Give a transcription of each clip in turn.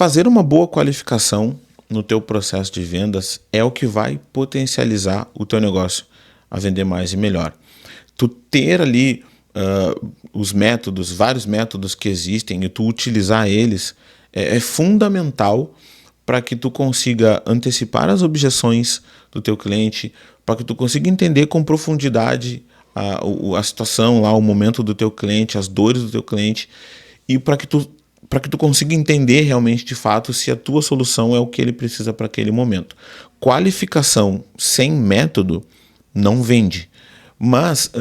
fazer uma boa qualificação no teu processo de vendas é o que vai potencializar o teu negócio a vender mais e melhor. Tu ter ali os métodos, vários métodos que existem, e tu utilizar eles é fundamental para que tu consiga antecipar as objeções do teu cliente, para que tu consiga entender com profundidade a situação lá, o momento do teu cliente, as dores do teu cliente, e para que tu consiga entender realmente de fato se a tua solução é o que ele precisa para aquele momento. Qualificação sem método não vende, mas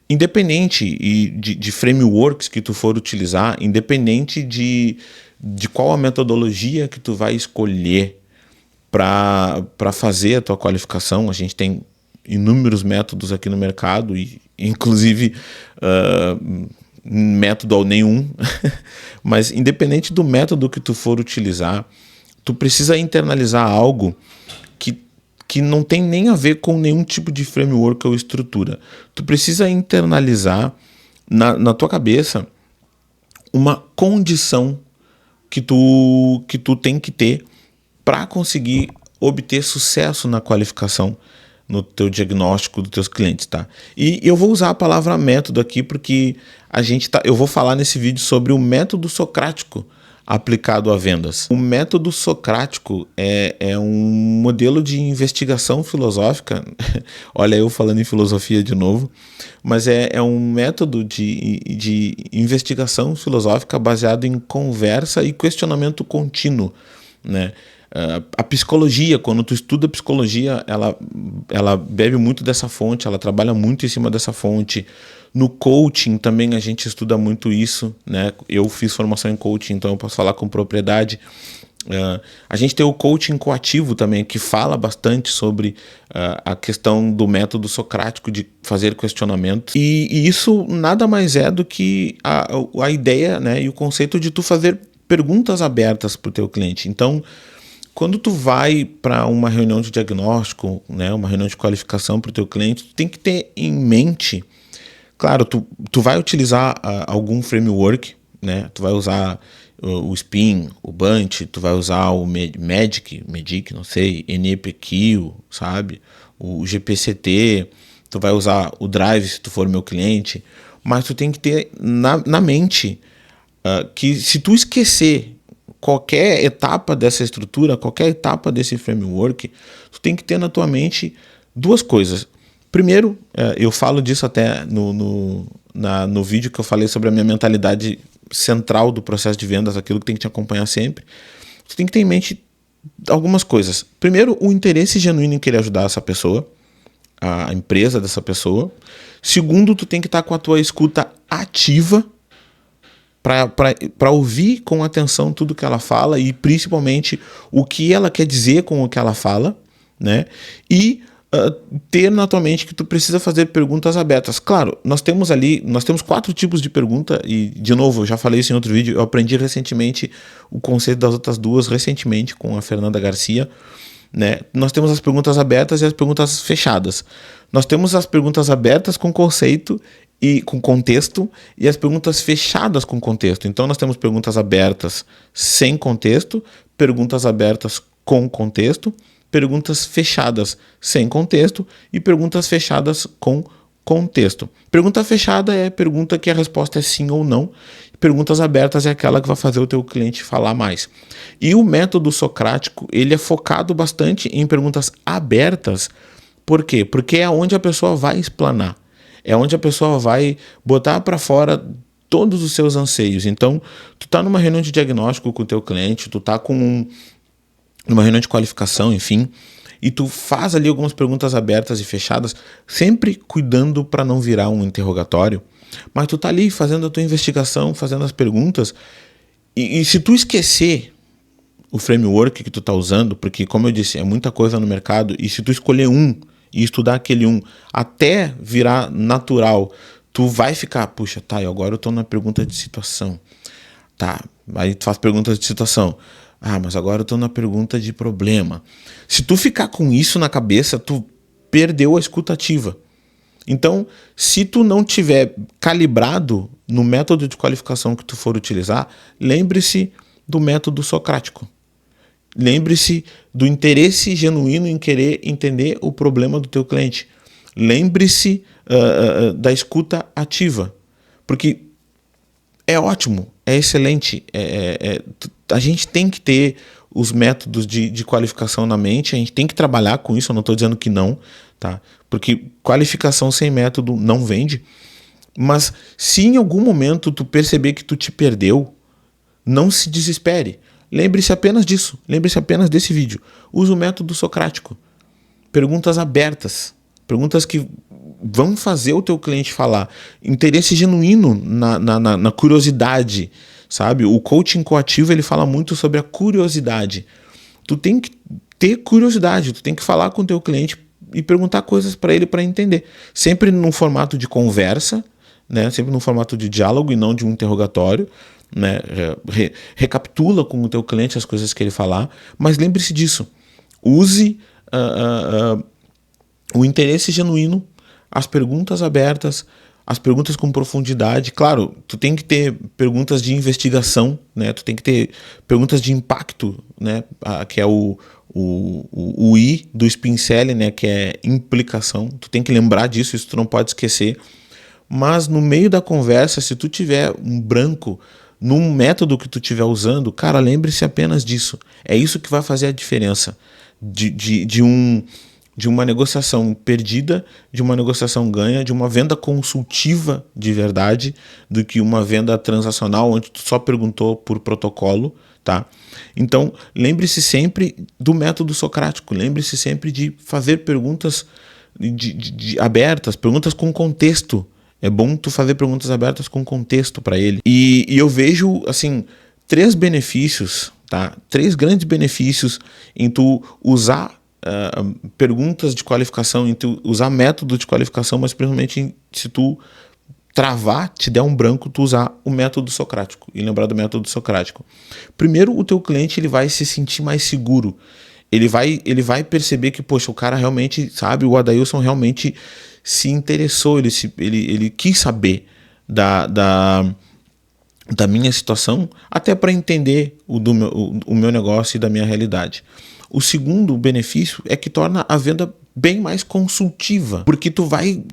independente de frameworks que tu for utilizar, independente de qual a metodologia que tu vai escolher para fazer a tua qualificação, a gente tem inúmeros métodos aqui no mercado, e inclusive método nenhum, mas independente do método que tu for utilizar, tu precisa internalizar algo que não tem nem a ver com nenhum tipo de framework ou estrutura. Tu precisa internalizar na tua cabeça uma condição que tu tem que ter para conseguir obter sucesso na qualificação no teu diagnóstico dos teus clientes, tá? E eu vou usar a palavra método aqui porque eu vou falar nesse vídeo sobre o método socrático aplicado a vendas. O método socrático é um modelo de investigação filosófica, olha eu falando em filosofia de novo, mas é um método de investigação filosófica baseado em conversa e questionamento contínuo, né? A psicologia, quando tu estuda psicologia, ela bebe muito dessa fonte, ela trabalha muito em cima dessa fonte. No coaching também a gente estuda muito isso, né? Eu fiz formação em coaching, então eu posso falar com propriedade. A gente tem o coaching coativo também, que fala bastante sobre a questão do método socrático de fazer questionamento. E isso nada mais é do que a ideia, né, e o conceito de tu fazer perguntas abertas para o teu cliente. Então, quando tu vai para uma reunião de diagnóstico, né, uma reunião de qualificação para o teu cliente, tu tem que ter em mente, claro, tu vai utilizar algum framework, né, tu vai usar o SPIN, o BUNT, tu vai usar o MEDIC, não sei, NEPQ, sabe, o GPCT, tu vai usar o Drive se tu for meu cliente, mas tu tem que ter na mente que se tu esquecer qualquer etapa dessa estrutura, qualquer etapa desse framework, tu tem que ter na tua mente duas coisas. Primeiro, eu falo disso até no vídeo que eu falei sobre a minha mentalidade central do processo de vendas, aquilo que tem que te acompanhar sempre. Tu tem que ter em mente algumas coisas. Primeiro, o interesse genuíno em querer ajudar essa pessoa, a empresa dessa pessoa. Segundo, tu tem que estar com a tua escuta ativa para ouvir com atenção tudo que ela fala e principalmente o que ela quer dizer com o que ela fala, né? E ter na tua mente que tu precisa fazer perguntas abertas. Claro, nós temos 4 tipos de pergunta e, de novo, eu já falei isso em outro vídeo, eu aprendi recentemente o conceito das outras duas, recentemente com a Fernanda Garcia, né? Nós temos as perguntas abertas e as perguntas fechadas. Nós temos as perguntas abertas com conceito e com contexto e as perguntas fechadas com contexto. Então nós temos perguntas abertas sem contexto, perguntas abertas com contexto, perguntas fechadas sem contexto e perguntas fechadas com contexto. Pergunta fechada é a pergunta que a resposta é sim ou não. Perguntas abertas é aquela que vai fazer o teu cliente falar mais. E o método socrático, ele é focado bastante em perguntas abertas. Por quê? Porque é onde a pessoa vai explanar. É onde a pessoa vai botar para fora todos os seus anseios. Então, tu tá numa reunião de diagnóstico com o teu cliente, tu tá numa reunião de qualificação, enfim, e tu faz ali algumas perguntas abertas e fechadas, sempre cuidando para não virar um interrogatório, mas tu tá ali fazendo a tua investigação, fazendo as perguntas, e se tu esquecer o framework que tu tá usando, porque, como eu disse, é muita coisa no mercado, e se tu escolher um e estudar aquele um até virar natural, tu vai ficar, puxa, tá, e agora eu tô na pergunta de situação. Tá, aí tu faz perguntas de situação. Ah, mas agora eu tô na pergunta de problema. Se tu ficar com isso na cabeça, tu perdeu a escuta ativa. Então, se tu não tiver calibrado no método de qualificação que tu for utilizar, lembre-se do método socrático. Lembre-se do interesse genuíno em querer entender o problema do teu cliente. Lembre-se da escuta ativa, porque é ótimo, é excelente. A gente tem que ter os métodos de qualificação na mente, a gente tem que trabalhar com isso, eu não estou dizendo que não, tá? Porque qualificação sem método não vende. Mas se em algum momento tu perceber que tu te perdeu, não se desespere. Lembre-se apenas disso, lembre-se apenas desse vídeo. Use o método socrático. Perguntas abertas, perguntas que vão fazer o teu cliente falar. Interesse genuíno na curiosidade, sabe? O coaching coativo, ele fala muito sobre a curiosidade. Tu tem que ter curiosidade, tu tem que falar com o teu cliente e perguntar coisas para ele para entender. Sempre num formato de conversa, né? Sempre num formato de diálogo e não de um interrogatório. Né? Recapitula com o teu cliente as coisas que ele falar, mas lembre-se disso. Use o interesse genuíno, as perguntas abertas, as perguntas com profundidade. Claro, tu tem que ter perguntas de investigação, né? Tu tem que ter perguntas de impacto, né? Que é o I do Spin Selling, né? Que é implicação. Tu tem que lembrar disso, isso tu não pode esquecer. Mas no meio da conversa, se tu tiver um branco num método que tu estiver usando, cara, lembre-se apenas disso. É isso que vai fazer a diferença de uma negociação perdida, de uma negociação ganha, de uma venda consultiva de verdade, do que uma venda transacional onde tu só perguntou por protocolo, tá? Então, lembre-se sempre do método socrático, lembre-se sempre de fazer perguntas abertas, perguntas com contexto. É bom tu fazer perguntas abertas com contexto para ele. E eu vejo, assim, 3 benefícios, tá? 3 grandes benefícios em tu usar perguntas de qualificação, em tu usar método de qualificação, mas principalmente se tu travar, te der um branco, tu usar o método socrático e lembrar do método socrático. Primeiro, o teu cliente ele vai se sentir mais seguro. Ele vai perceber que, poxa, o cara realmente, sabe, o Adailson realmente se interessou, ele quis saber da minha situação, até para entender o meu negócio e da minha realidade. O segundo benefício é que torna a venda bem mais consultiva, porque tu vai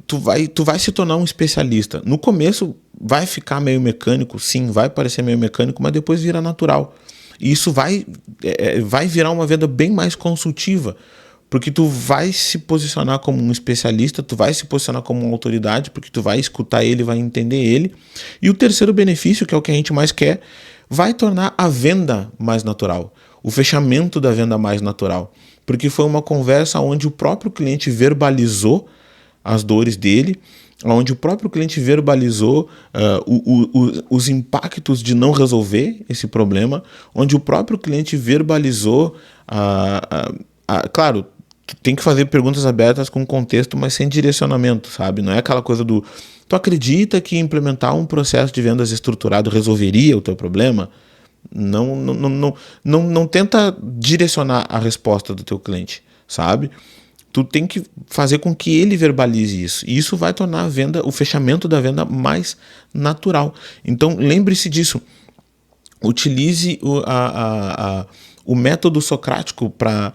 se tornar um especialista. No começo vai ficar meio mecânico, sim, vai parecer meio mecânico, mas depois vira natural. E isso vai virar uma venda bem mais consultiva, porque tu vai se posicionar como um especialista, tu vai se posicionar como uma autoridade, porque tu vai escutar ele, vai entender ele. E o terceiro benefício, que é o que a gente mais quer, vai tornar a venda mais natural, o fechamento da venda mais natural, porque foi uma conversa onde o próprio cliente verbalizou as dores dele, onde o próprio cliente verbalizou os impactos de não resolver esse problema, onde o próprio cliente verbalizou, claro, tem que fazer perguntas abertas com contexto, mas sem direcionamento, sabe? Não é aquela coisa do, tu acredita que implementar um processo de vendas estruturado resolveria o teu problema? Não tenta direcionar a resposta do teu cliente, sabe? Tu tem que fazer com que ele verbalize isso. E isso vai tornar a venda, o fechamento da venda mais natural. Então, lembre-se disso. Utilize o método socrático para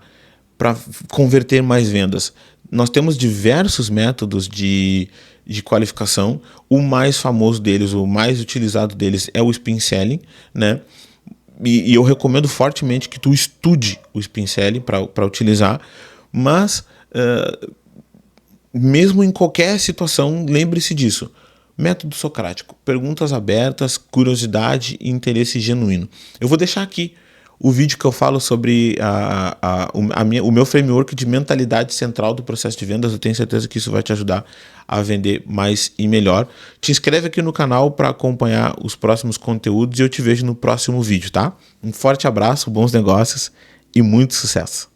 converter mais vendas. Nós temos diversos métodos de qualificação. O mais famoso deles, o mais utilizado deles é o Spin Selling, né? E eu recomendo fortemente que tu estude o Spin Selling para utilizar, mas mesmo em qualquer situação, lembre-se disso. Método socrático, perguntas abertas, curiosidade e interesse genuíno. Eu vou deixar aqui o vídeo que eu falo sobre o meu framework de mentalidade central do processo de vendas. Eu tenho certeza que isso vai te ajudar a vender mais e melhor. Te inscreve aqui no canal para acompanhar os próximos conteúdos e eu te vejo no próximo vídeo, tá? Um forte abraço, bons negócios e muito sucesso!